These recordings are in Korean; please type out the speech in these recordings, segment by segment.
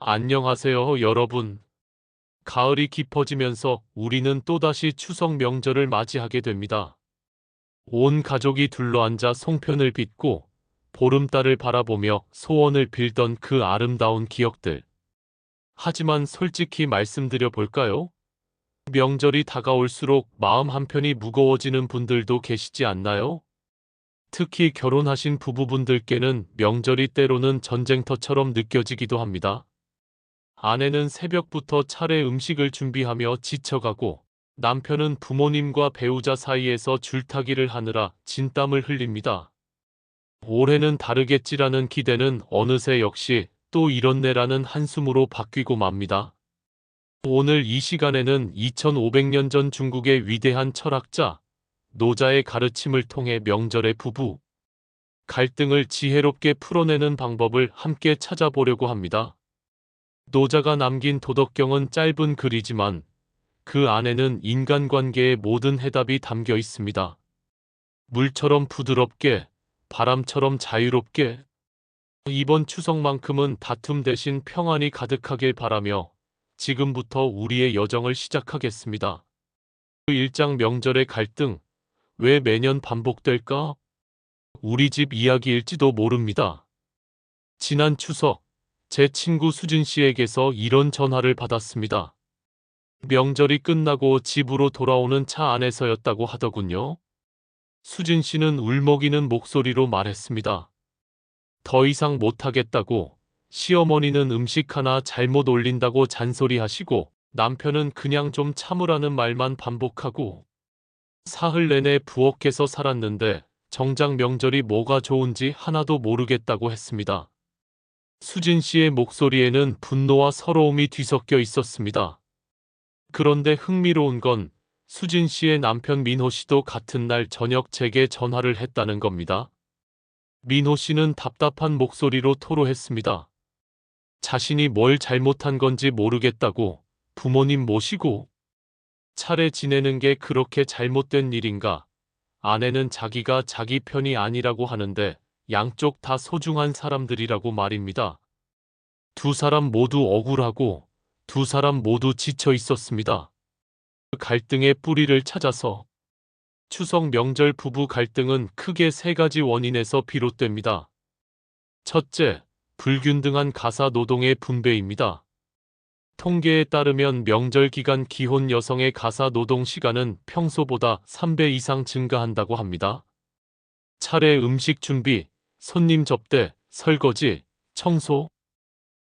안녕하세요, 여러분. 가을이 깊어지면서 우리는 또다시 추석 명절을 맞이하게 됩니다. 온 가족이 둘러앉아 송편을 빚고 보름달을 바라보며 소원을 빌던 그 아름다운 기억들. 하지만 솔직히 말씀드려 볼까요? 명절이 다가올수록 마음 한편이 무거워지는 분들도 계시지 않나요? 특히 결혼하신 부부분들께는 명절이 때로는 전쟁터처럼 느껴지기도 합니다. 아내는 새벽부터 차례 음식을 준비하며 지쳐가고 남편은 부모님과 배우자 사이에서 줄타기를 하느라 진땀을 흘립니다. 올해는 다르겠지라는 기대는 어느새 역시 또 이렇네라는 한숨으로 바뀌고 맙니다. 오늘 이 시간에는 2500년 전 중국의 위대한 철학자 노자의 가르침을 통해 명절의 부부 갈등을 지혜롭게 풀어내는 방법을 함께 찾아보려고 합니다. 노자가 남긴 도덕경은 짧은 글이지만 그 안에는 인간관계의 모든 해답이 담겨 있습니다. 물처럼 부드럽게, 바람처럼 자유롭게. 이번 추석만큼은 다툼 대신 평안이 가득하길 바라며 지금부터 우리의 여정을 시작하겠습니다. 그 일장 명절의 갈등, 왜 매년 반복될까? 우리 집 이야기일지도 모릅니다. 지난 추석, 제 친구 수진 씨에게서 이런 전화를 받았습니다. 명절이 끝나고 집으로 돌아오는 차 안에서였다고 하더군요. 수진 씨는 울먹이는 목소리로 말했습니다. 더 이상 못하겠다고, 시어머니는 음식 하나 잘못 올린다고 잔소리하시고 남편은 그냥 좀 참으라는 말만 반복하고 사흘 내내 부엌에서 살았는데 정작 명절이 뭐가 좋은지 하나도 모르겠다고 했습니다. 수진 씨의 목소리에는 분노와 서러움이 뒤섞여 있었습니다. 그런데 흥미로운 건 수진 씨의 남편 민호 씨도 같은 날 저녁 제게 전화를 했다는 겁니다. 민호 씨는 답답한 목소리로 토로했습니다. 자신이 뭘 잘못한 건지 모르겠다고, 부모님 모시고 차례 지내는 게 그렇게 잘못된 일인가? 아내는 자기가 자기 편이 아니라고 하는데 양쪽 다 소중한 사람들이라고 말입니다. 두 사람 모두 억울하고 두 사람 모두 지쳐 있었습니다. 그 갈등의 뿌리를 찾아서 추석 명절 부부 갈등은 크게 세 가지 원인에서 비롯됩니다. 첫째, 불균등한 가사 노동의 분배입니다. 통계에 따르면 명절 기간 기혼 여성의 가사 노동 시간은 평소보다 3배 이상 증가한다고 합니다. 차례 음식 준비, 손님 접대, 설거지, 청소.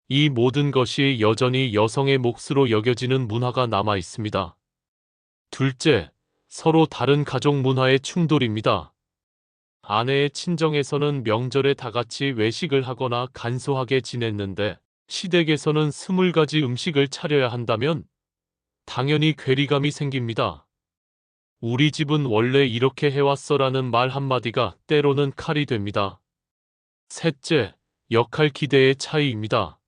이 모든 것이 여전히 여성의 몫으로 여겨지는 문화가 남아 있습니다. 둘째, 서로 다른 가족 문화의 충돌입니다. 아내의 친정에서는 명절에 다 같이 외식을 하거나 간소하게 지냈는데 시댁에서는 20가지 음식을 차려야 한다면 당연히 괴리감이 생깁니다. 우리 집은 원래 이렇게 해왔어라는 말 한마디가 때로는 칼이 됩니다. 셋째, 역할 기대의 차이입니다.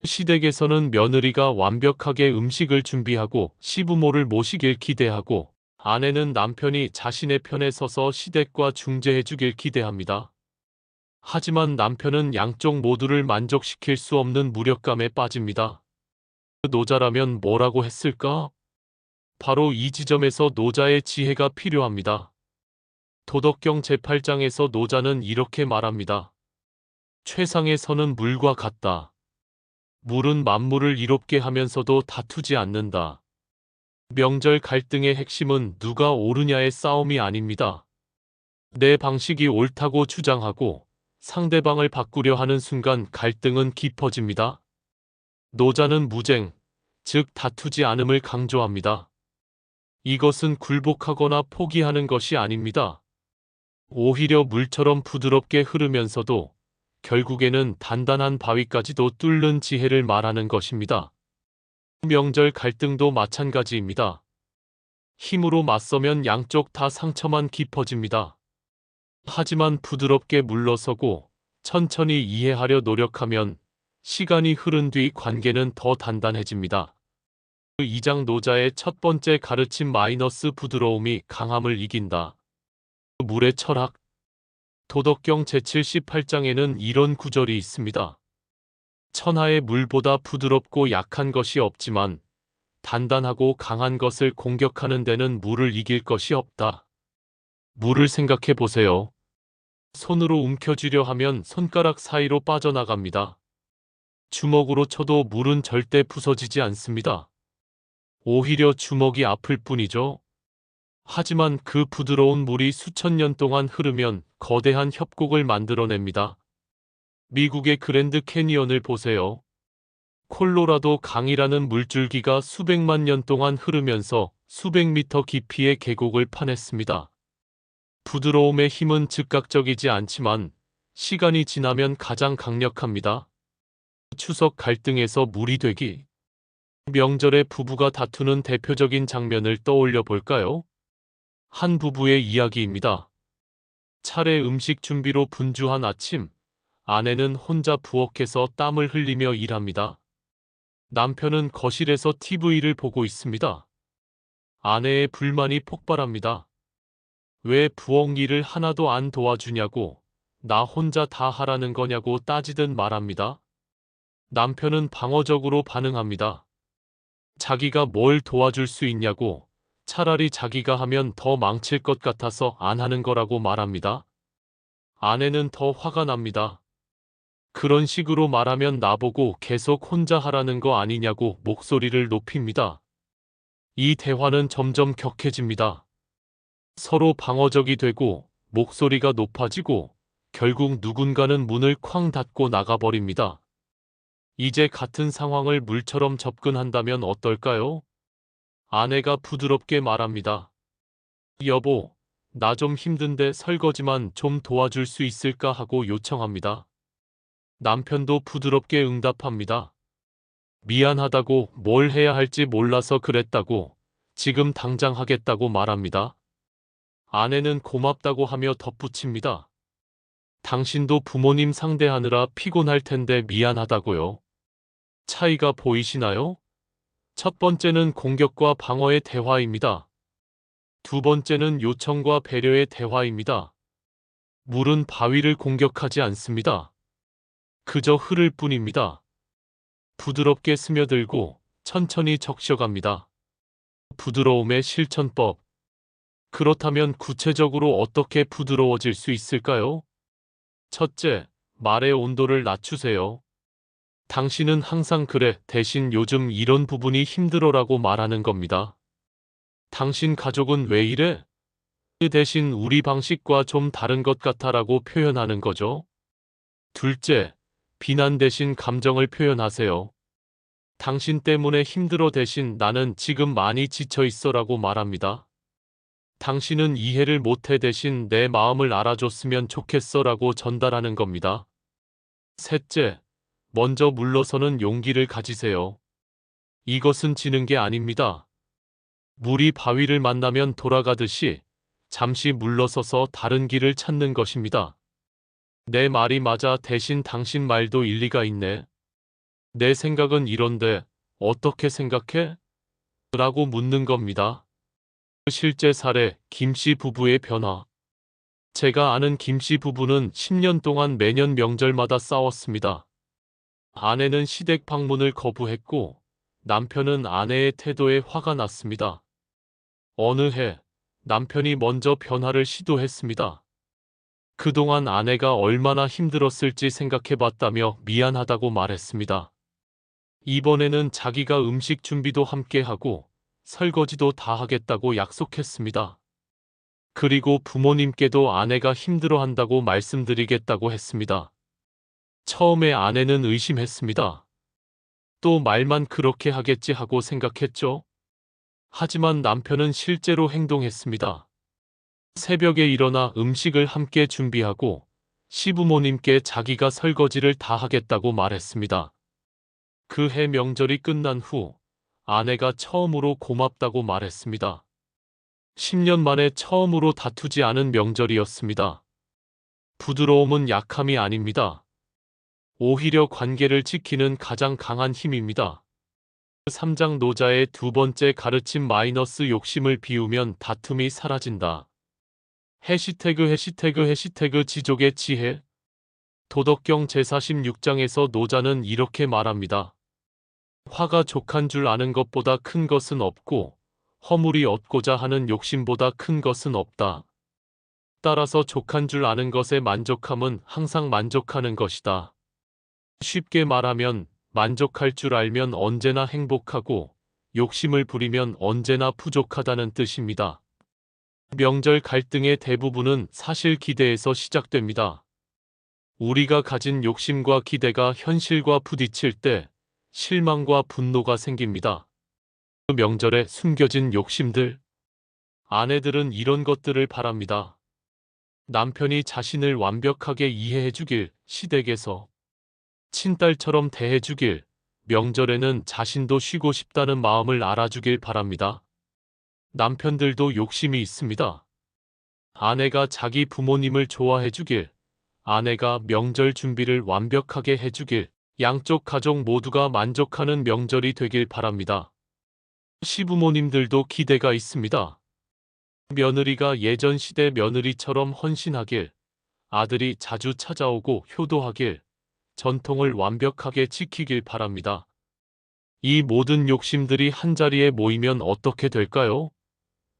시댁에서는 며느리가 완벽하게 음식을 준비하고 시부모를 모시길 기대하고 아내는 남편이 자신의 편에 서서 시댁과 중재해주길 기대합니다. 하지만 남편은 양쪽 모두를 만족시킬 수 없는 무력감에 빠집니다. 노자라면 뭐라고 했을까? 바로 이 지점에서 노자의 지혜가 필요합니다. 도덕경 제8장에서 노자는 이렇게 말합니다. 최상의 선은 물과 같다. 물은 만물을 이롭게 하면서도 다투지 않는다. 명절 갈등의 핵심은 누가 옳으냐의 싸움이 아닙니다. 내 방식이 옳다고 주장하고 상대방을 바꾸려 하는 순간 갈등은 깊어집니다. 노자는 무쟁, 즉 다투지 않음을 강조합니다. 이것은 굴복하거나 포기하는 것이 아닙니다. 오히려 물처럼 부드럽게 흐르면서도 결국에는 단단한 바위까지도 뚫는 지혜를 말하는 것입니다. 명절 갈등도 마찬가지입니다. 힘으로 맞서면 양쪽 다 상처만 깊어집니다. 하지만 부드럽게 물러서고 천천히 이해하려 노력하면 시간이 흐른 뒤 관계는 더 단단해집니다. 2장 노자의 첫 번째 가르침 마이너스 부드러움이 강함을 이긴다. 물의 철학. 도덕경 제78장에는 이런 구절이 있습니다. 천하의 물보다 부드럽고 약한 것이 없지만 단단하고 강한 것을 공격하는 데는 물을 이길 것이 없다. 물을 생각해 보세요. 손으로 움켜쥐려 하면 손가락 사이로 빠져나갑니다. 주먹으로 쳐도 물은 절대 부서지지 않습니다. 오히려 주먹이 아플 뿐이죠. 하지만 그 부드러운 물이 수천 년 동안 흐르면 거대한 협곡을 만들어냅니다. 미국의 그랜드 캐니언을 보세요. 콜로라도 강이라는 물줄기가 수백만 년 동안 흐르면서 수백 미터 깊이의 계곡을 파냈습니다. 부드러움의 힘은 즉각적이지 않지만 시간이 지나면 가장 강력합니다. 추석 갈등에서 물이 되기. 명절에 부부가 다투는 대표적인 장면을 떠올려 볼까요? 한 부부의 이야기입니다. 차례 음식 준비로 분주한 아침, 아내는 혼자 부엌에서 땀을 흘리며 일합니다. 남편은 거실에서 TV를 보고 있습니다. 아내의 불만이 폭발합니다. 왜 부엌 일을 하나도 안 도와주냐고, 나 혼자 다 하라는 거냐고 따지듯 말합니다. 남편은 방어적으로 반응합니다. 자기가 뭘 도와줄 수 있냐고, 차라리 자기가 하면 더 망칠 것 같아서 안 하는 거라고 말합니다. 아내는 더 화가 납니다. 그런 식으로 말하면 나보고 계속 혼자 하라는 거 아니냐고 목소리를 높입니다. 이 대화는 점점 격해집니다. 서로 방어적이 되고 목소리가 높아지고 결국 누군가는 문을 쾅 닫고 나가버립니다. 이제 같은 상황을 물처럼 접근한다면 어떨까요? 아내가 부드럽게 말합니다. 여보, 나 좀 힘든데 설거지만 좀 도와줄 수 있을까 하고 요청합니다. 남편도 부드럽게 응답합니다. 미안하다고, 뭘 해야 할지 몰라서 그랬다고, 지금 당장 하겠다고 말합니다. 아내는 고맙다고 하며 덧붙입니다. 당신도 부모님 상대하느라 피곤할 텐데 미안하다고요. 차이가 보이시나요? 첫 번째는 공격과 방어의 대화입니다. 두 번째는 요청과 배려의 대화입니다. 물은 바위를 공격하지 않습니다. 그저 흐를 뿐입니다. 부드럽게 스며들고 천천히 적셔갑니다. 부드러움의 실천법. 그렇다면 구체적으로 어떻게 부드러워질 수 있을까요? 첫째, 말의 온도를 낮추세요. 당신은 항상 그래, 대신 요즘 이런 부분이 힘들어라고 말하는 겁니다. 당신 가족은 왜 이래? 그 대신 우리 방식과 좀 다른 것 같아라고 표현하는 거죠. 둘째, 비난 대신 감정을 표현하세요. 당신 때문에 힘들어 대신 나는 지금 많이 지쳐 있어라고 말합니다. 당신은 이해를 못해 대신 내 마음을 알아줬으면 좋겠어라고 전달하는 겁니다. 셋째, 먼저 물러서는 용기를 가지세요. 이것은 지는 게 아닙니다. 물이 바위를 만나면 돌아가듯이 잠시 물러서서 다른 길을 찾는 것입니다. 내 말이 맞아, 대신 당신 말도 일리가 있네. 내 생각은 이런데 어떻게 생각해? 라고 묻는 겁니다. 실제 사례, 김씨 부부의 변화. 제가 아는 김씨 부부는 10년 동안 매년 명절마다 싸웠습니다. 아내는 시댁 방문을 거부했고 남편은 아내의 태도에 화가 났습니다. 어느 해 남편이 먼저 변화를 시도했습니다. 그동안 아내가 얼마나 힘들었을지 생각해봤다며 미안하다고 말했습니다. 이번에는 자기가 음식 준비도 함께 하고 설거지도 다 하겠다고 약속했습니다. 그리고 부모님께도 아내가 힘들어한다고 말씀드리겠다고 했습니다. 처음에 아내는 의심했습니다. 또 말만 그렇게 하겠지 하고 생각했죠. 하지만 남편은 실제로 행동했습니다. 새벽에 일어나 음식을 함께 준비하고 시부모님께 자기가 설거지를 다 하겠다고 말했습니다. 그 해 명절이 끝난 후 아내가 처음으로 고맙다고 말했습니다. 10년 만에 처음으로 다투지 않은 명절이었습니다. 부드러움은 약함이 아닙니다. 오히려 관계를 지키는 가장 강한 힘입니다. 3장 노자의 두 번째 가르침 마이너스 욕심을 비우면 다툼이 사라진다. 해시태그 지족의 지혜. 도덕경 제46장에서 노자는 이렇게 말합니다. 화가 족한 줄 아는 것보다 큰 것은 없고 허물이 얻고자 하는 욕심보다 큰 것은 없다. 따라서 족한 줄 아는 것에 만족함은 항상 만족하는 것이다. 쉽게 말하면 만족할 줄 알면 언제나 행복하고 욕심을 부리면 언제나 부족하다는 뜻입니다. 명절 갈등의 대부분은 사실 기대에서 시작됩니다. 우리가 가진 욕심과 기대가 현실과 부딪힐 때 실망과 분노가 생깁니다. 그 명절에 숨겨진 욕심들. 아내들은 이런 것들을 바랍니다. 남편이 자신을 완벽하게 이해해 주길, 시댁에서 친딸처럼 대해 주길, 명절에는 자신도 쉬고 싶다는 마음을 알아주길 바랍니다. 남편들도 욕심이 있습니다. 아내가 자기 부모님을 좋아해 주길, 아내가 명절 준비를 완벽하게 해주길, 양쪽 가족 모두가 만족하는 명절이 되길 바랍니다. 시부모님들도 기대가 있습니다. 며느리가 예전 시대 며느리처럼 헌신하길, 아들이 자주 찾아오고 효도하길, 전통을 완벽하게 지키길 바랍니다. 이 모든 욕심들이 한자리에 모이면 어떻게 될까요?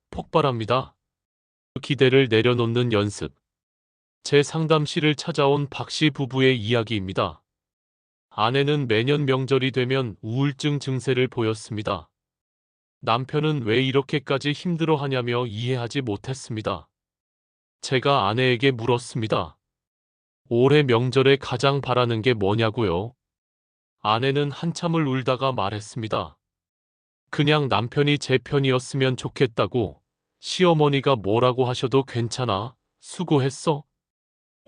폭발합니다. 기대를 내려놓는 연습. 제 상담실을 찾아온 박씨 부부의 이야기입니다. 아내는 매년 명절이 되면 우울증 증세를 보였습니다. 남편은 왜 이렇게까지 힘들어하냐며 이해하지 못했습니다. 제가 아내에게 물었습니다. 올해 명절에 가장 바라는 게 뭐냐고요? 아내는 한참을 울다가 말했습니다. 그냥 남편이 제 편이었으면 좋겠다고. 시어머니가 뭐라고 하셔도 괜찮아. 수고했어.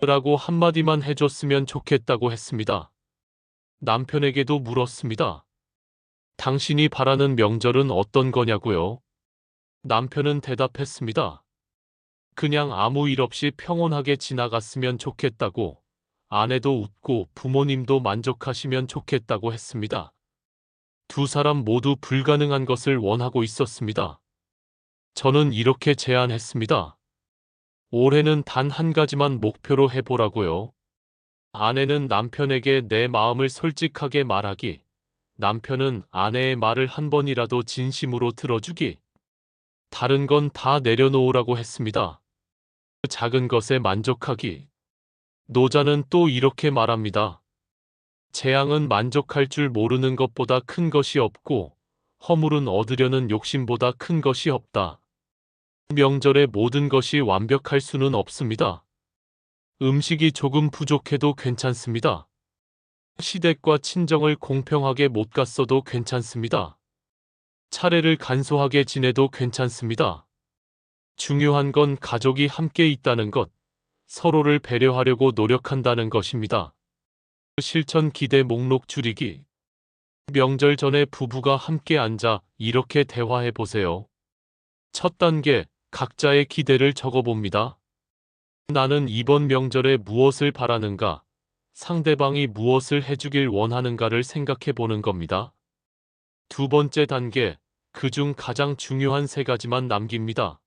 라고 한마디만 해줬으면 좋겠다고 했습니다. 남편에게도 물었습니다. 당신이 바라는 명절은 어떤 거냐고요? 남편은 대답했습니다. 그냥 아무 일 없이 평온하게 지나갔으면 좋겠다고. 아내도 웃고 부모님도 만족하시면 좋겠다고 했습니다. 두 사람 모두 불가능한 것을 원하고 있었습니다. 저는 이렇게 제안했습니다. 올해는 단 한 가지만 목표로 해보라고요. 아내는 남편에게 내 마음을 솔직하게 말하기, 남편은 아내의 말을 한 번이라도 진심으로 들어주기, 다른 건 다 내려놓으라고 했습니다. 작은 것에 만족하기. 노자는 또 이렇게 말합니다. 재앙은 만족할 줄 모르는 것보다 큰 것이 없고 허물은 얻으려는 욕심보다 큰 것이 없다. 명절에 모든 것이 완벽할 수는 없습니다. 음식이 조금 부족해도 괜찮습니다. 시댁과 친정을 공평하게 못 갔어도 괜찮습니다. 차례를 간소하게 지내도 괜찮습니다. 중요한 건 가족이 함께 있다는 것, 서로를 배려하려고 노력한다는 것입니다. 실천 기대 목록 줄이기. 명절 전에 부부가 함께 앉아 이렇게 대화해 보세요. 첫 단계, 각자의 기대를 적어봅니다. 나는 이번 명절에 무엇을 바라는가? 상대방이 무엇을 해주길 원하는가를 생각해 보는 겁니다. 두 번째 단계, 그중 가장 중요한 세 가지만 남깁니다.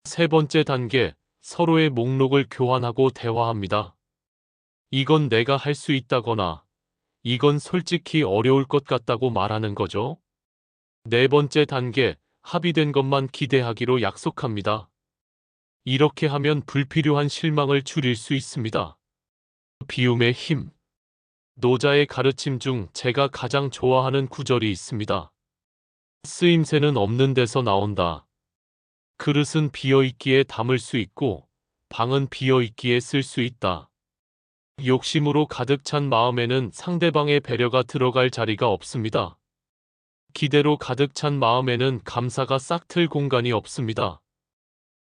세 번째 단계, 서로의 목록을 교환하고 대화합니다. 이건 내가 할 수 있다거나, 이건 솔직히 어려울 것 같다고 말하는 거죠. 네 번째 단계, 합의된 것만 기대하기로 약속합니다. 이렇게 하면 불필요한 실망을 줄일 수 있습니다. 비움의 힘. 노자의 가르침 중 제가 가장 좋아하는 구절이 있습니다. 쓰임새는 없는 데서 나온다. 그릇은 비어있기에 담을 수 있고 방은 비어있기에 쓸 수 있다. 욕심으로 가득 찬 마음에는 상대방의 배려가 들어갈 자리가 없습니다. 기대로 가득 찬 마음에는 감사가 싹 틀 공간이 없습니다.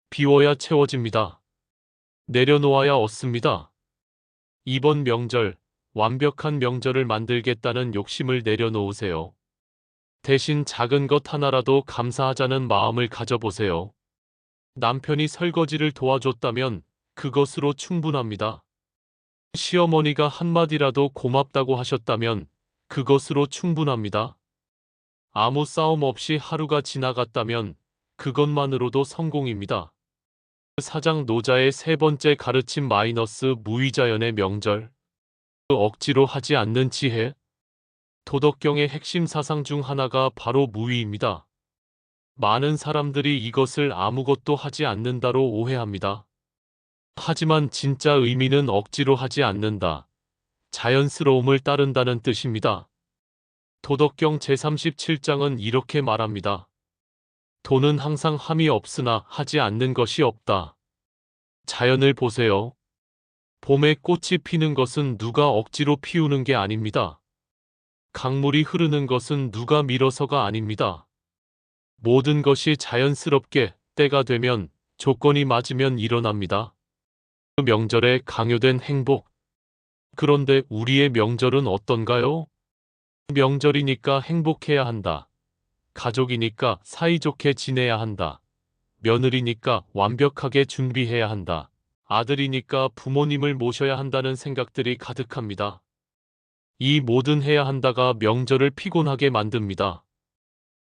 비워야 채워집니다. 내려놓아야 얻습니다. 이번 명절, 완벽한 명절을 만들겠다는 욕심을 내려놓으세요. 대신 작은 것 하나라도 감사하자는 마음을 가져보세요. 남편이 설거지를 도와줬다면 그것으로 충분합니다. 시어머니가 한마디라도 고맙다고 하셨다면 그것으로 충분합니다. 아무 싸움 없이 하루가 지나갔다면 그것만으로도 성공입니다. 사장 노자의 세 번째 가르침 마이너스 무의자연의 명절. 억지로 하지 않는 지혜. 도덕경의 핵심 사상 중 하나가 바로 무위입니다. 많은 사람들이 이것을 아무것도 하지 않는다로 오해합니다. 하지만 진짜 의미는 억지로 하지 않는다, 자연스러움을 따른다는 뜻입니다. 도덕경 제37장은 이렇게 말합니다. 도는 항상 함이 없으나 하지 않는 것이 없다. 자연을 보세요. 봄에 꽃이 피는 것은 누가 억지로 피우는 게 아닙니다. 강물이 흐르는 것은 누가 밀어서가 아닙니다. 모든 것이 자연스럽게 때가 되면, 조건이 맞으면 일어납니다. 그 명절에 강요된 행복. 그런데 우리의 명절은 어떤가요? 명절이니까 행복해야 한다. 가족이니까 사이좋게 지내야 한다. 며느리니까 완벽하게 준비해야 한다. 아들이니까 부모님을 모셔야 한다는 생각들이 가득합니다. 이 모든 해야 한다가 명절을 피곤하게 만듭니다.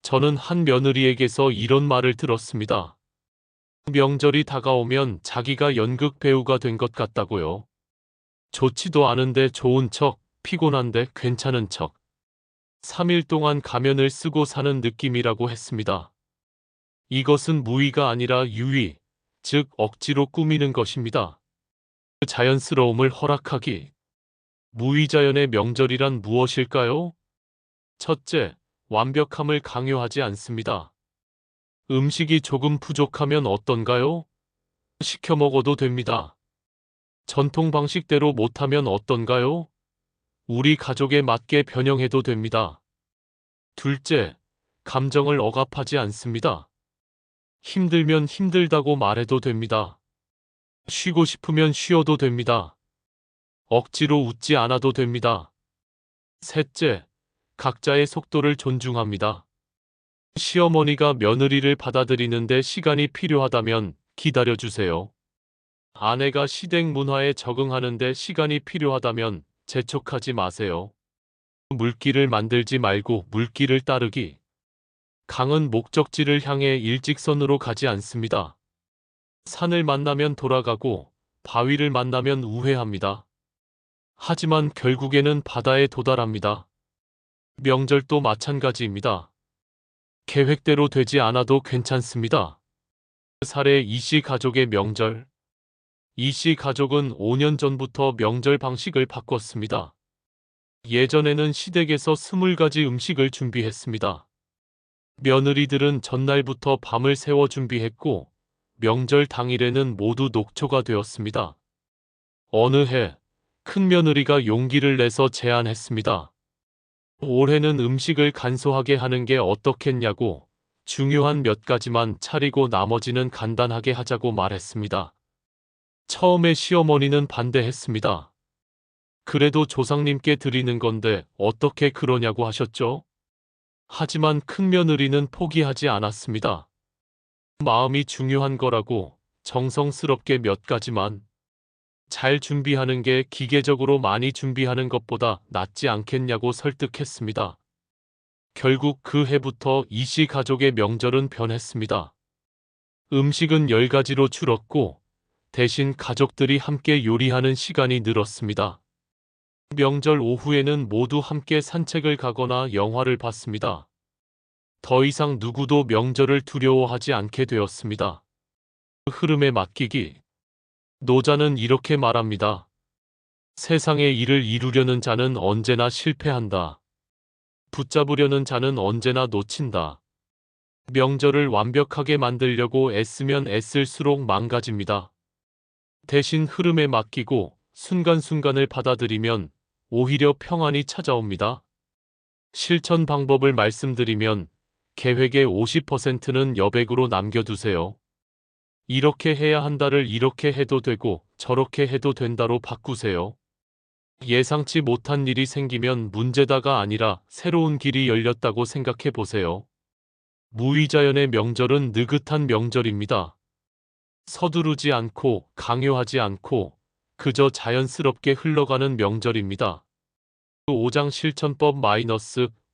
저는 한 며느리에게서 이런 말을 들었습니다. 명절이 다가오면 자기가 연극 배우가 된 것 같다고요. 좋지도 않은데 좋은 척, 피곤한데 괜찮은 척. 3일 동안 가면을 쓰고 사는 느낌이라고 했습니다. 이것은 무의가 아니라 유의, 즉 억지로 꾸미는 것입니다. 자연스러움을 허락하기. 무의자연의 명절이란 무엇일까요? 첫째, 완벽함을 강요하지 않습니다. 음식이 조금 부족하면 어떤가요? 시켜 먹어도 됩니다. 전통 방식대로 못하면 어떤가요? 우리 가족에 맞게 변형해도 됩니다. 둘째, 감정을 억압하지 않습니다. 힘들면 힘들다고 말해도 됩니다. 쉬고 싶으면 쉬어도 됩니다. 억지로 웃지 않아도 됩니다. 셋째, 각자의 속도를 존중합니다. 시어머니가 며느리를 받아들이는데 시간이 필요하다면 기다려주세요. 아내가 시댁 문화에 적응하는데 시간이 필요하다면 재촉하지 마세요. 물길을 만들지 말고 물길을 따르기. 강은 목적지를 향해 일직선으로 가지 않습니다. 산을 만나면 돌아가고 바위를 만나면 우회합니다. 하지만 결국에는 바다에 도달합니다. 명절도 마찬가지입니다. 계획대로 되지 않아도 괜찮습니다. 사례 이씨 가족의 명절. 이씨 가족은 5년 전부터 명절 방식을 바꿨습니다. 예전에는 시댁에서 20가지 음식을 준비했습니다. 며느리들은 전날부터 밤을 새워 준비했고 명절 당일에는 모두 녹초가 되었습니다. 어느 해 큰며느리가 용기를 내서 제안했습니다. 올해는 음식을 간소하게 하는 게 어떻겠냐고, 중요한 몇 가지만 차리고 나머지는 간단하게 하자고 말했습니다. 처음에 시어머니는 반대했습니다. 그래도 조상님께 드리는 건데 어떻게 그러냐고 하셨죠? 하지만 큰며느리는 포기하지 않았습니다. 마음이 중요한 거라고, 정성스럽게 몇 가지만 잘 준비하는 게 기계적으로 많이 준비하는 것보다 낫지 않겠냐고 설득했습니다. 결국 그 해부터 이씨 가족의 명절은 변했습니다. 음식은 10가지로 줄었고 대신 가족들이 함께 요리하는 시간이 늘었습니다. 명절 오후에는 모두 함께 산책을 가거나 영화를 봤습니다. 더 이상 누구도 명절을 두려워하지 않게 되었습니다. 흐름에 맡기기. 노자는 이렇게 말합니다. 세상의 일을 이루려는 자는 언제나 실패한다. 붙잡으려는 자는 언제나 놓친다. 명절을 완벽하게 만들려고 애쓰면 애쓸수록 망가집니다. 대신 흐름에 맡기고 순간순간을 받아들이면 오히려 평안이 찾아옵니다. 실천 방법을 말씀드리면 계획의 50%는 여백으로 남겨두세요. 이렇게 해야 한다를 이렇게 해도 되고 저렇게 해도 된다로 바꾸세요. 예상치 못한 일이 생기면 문제다가 아니라 새로운 길이 열렸다고 생각해 보세요. 무의자연의 명절은 느긋한 명절입니다. 서두르지 않고 강요하지 않고 그저 자연스럽게 흘러가는 명절입니다. 5장 실천법 -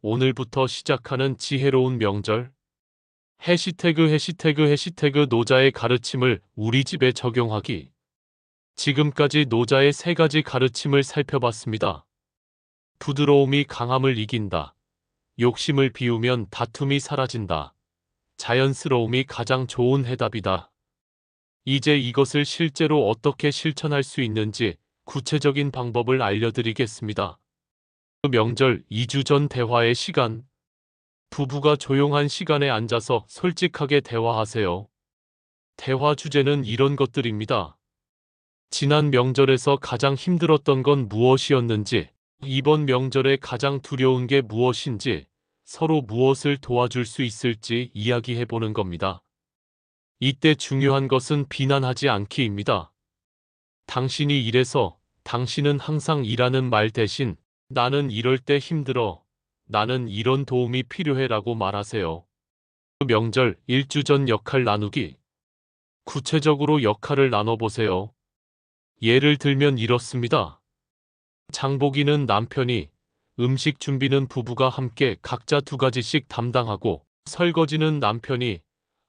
오늘부터 시작하는 지혜로운 명절. 해시태그 노자의 가르침을 우리 집에 적용하기. 지금까지 노자의 3가지 가르침을 살펴봤습니다. 부드러움이 강함을 이긴다. 욕심을 비우면 다툼이 사라진다. 자연스러움이 가장 좋은 해답이다. 이제 이것을 실제로 어떻게 실천할 수 있는지 구체적인 방법을 알려드리겠습니다. 명절 2주 전 대화의 시간. 부부가 조용한 시간에 앉아서 솔직하게 대화하세요. 대화 주제는 이런 것들입니다. 지난 명절에서 가장 힘들었던 건 무엇이었는지, 이번 명절에 가장 두려운 게 무엇인지, 서로 무엇을 도와줄 수 있을지 이야기해 보는 겁니다. 이때 중요한 것은 비난하지 않기입니다. 당신이 이래서, 당신은 항상 이라는 말 대신 나는 이럴 때 힘들어, 나는 이런 도움이 필요해 라고 말하세요. 명절 1주 전 역할 나누기. 구체적으로 역할을 나눠보세요. 예를 들면 이렇습니다. 장보기는 남편이, 음식 준비는 부부가 함께 각자 2가지씩 담당하고, 설거지는 남편이,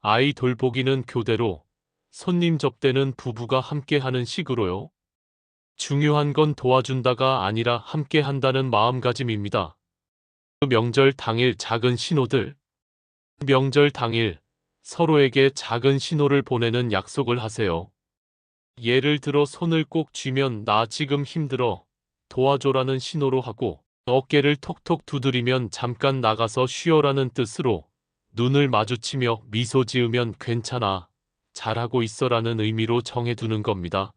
아이 돌보기는 교대로, 손님 접대는 부부가 함께 하는 식으로요. 중요한 건 도와준다가 아니라 함께 한다는 마음가짐입니다. 명절 당일 작은 신호들. 명절 당일 서로에게 작은 신호를 보내는 약속을 하세요. 예를 들어 손을 꼭 쥐면 나 지금 힘들어, 도와줘라는 신호로 하고, 어깨를 톡톡 두드리면 잠깐 나가서 쉬어라는 뜻으로, 눈을 마주치며 미소 지으면 괜찮아, 잘하고 있어라는 의미로 정해두는 겁니다.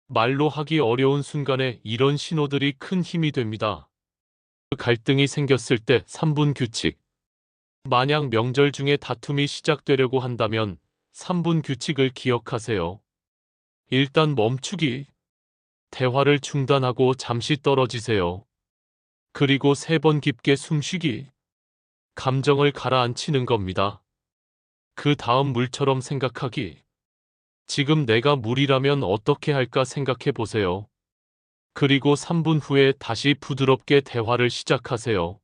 말로 하기 어려운 순간에 이런 신호들이 큰 힘이 됩니다. 갈등이 생겼을 때 3분 규칙. 만약 명절 중에 다툼이 시작되려고 한다면 3분 규칙을 기억하세요. 일단 멈추기. 대화를 중단하고 잠시 떨어지세요. 그리고 3번 깊게 숨쉬기. 감정을 가라앉히는 겁니다. 그 다음 물처럼 생각하기. 지금 내가 물이라면 어떻게 할까 생각해 보세요. 그리고 3분 후에 다시 부드럽게 대화를 시작하세요.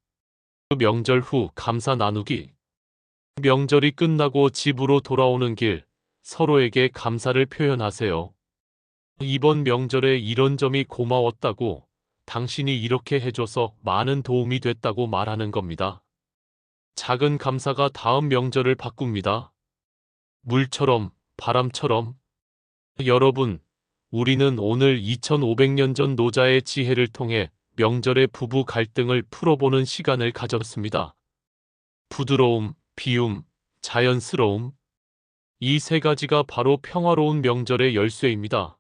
명절 후 감사 나누기. 명절이 끝나고 집으로 돌아오는 길, 서로에게 감사를 표현하세요. 이번 명절에 이런 점이 고마웠다고, 당신이 이렇게 해줘서 많은 도움이 됐다고 말하는 겁니다. 작은 감사가 다음 명절을 바꿉니다. 물처럼, 바람처럼. 여러분, 우리는 오늘 2500년 전 노자의 지혜를 통해 명절의 부부 갈등을 풀어보는 시간을 가졌습니다. 부드러움, 비움, 자연스러움. 이 3가지가 바로 평화로운 명절의 열쇠입니다.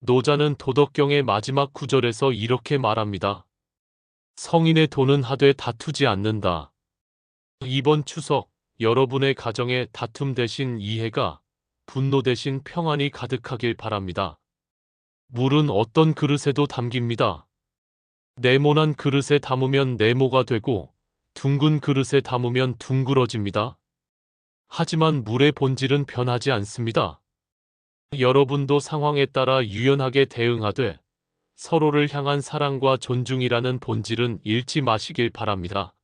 노자는 도덕경의 마지막 구절에서 이렇게 말합니다. 성인의 도는 하되 다투지 않는다. 이번 추석, 여러분의 가정에 다툼 대신 이해가, 분노 대신 평안이 가득하길 바랍니다. 물은 어떤 그릇에도 담깁니다. 네모난 그릇에 담으면 네모가 되고, 둥근 그릇에 담으면 둥그러집니다. 하지만 물의 본질은 변하지 않습니다. 여러분도 상황에 따라 유연하게 대응하되, 서로를 향한 사랑과 존중이라는 본질은 잃지 마시길 바랍니다.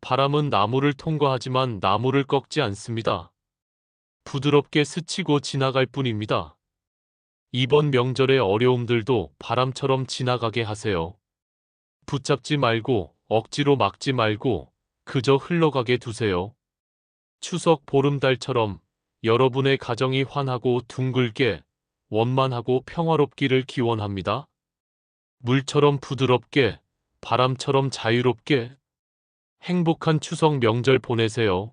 바람은 나무를 통과하지만 나무를 꺾지 않습니다. 부드럽게 스치고 지나갈 뿐입니다. 이번 명절의 어려움들도 바람처럼 지나가게 하세요. 붙잡지 말고, 억지로 막지 말고, 그저 흘러가게 두세요. 추석 보름달처럼 여러분의 가정이 환하고 둥글게, 원만하고 평화롭기를 기원합니다. 물처럼 부드럽게, 바람처럼 자유롭게. 행복한 추석 명절 보내세요.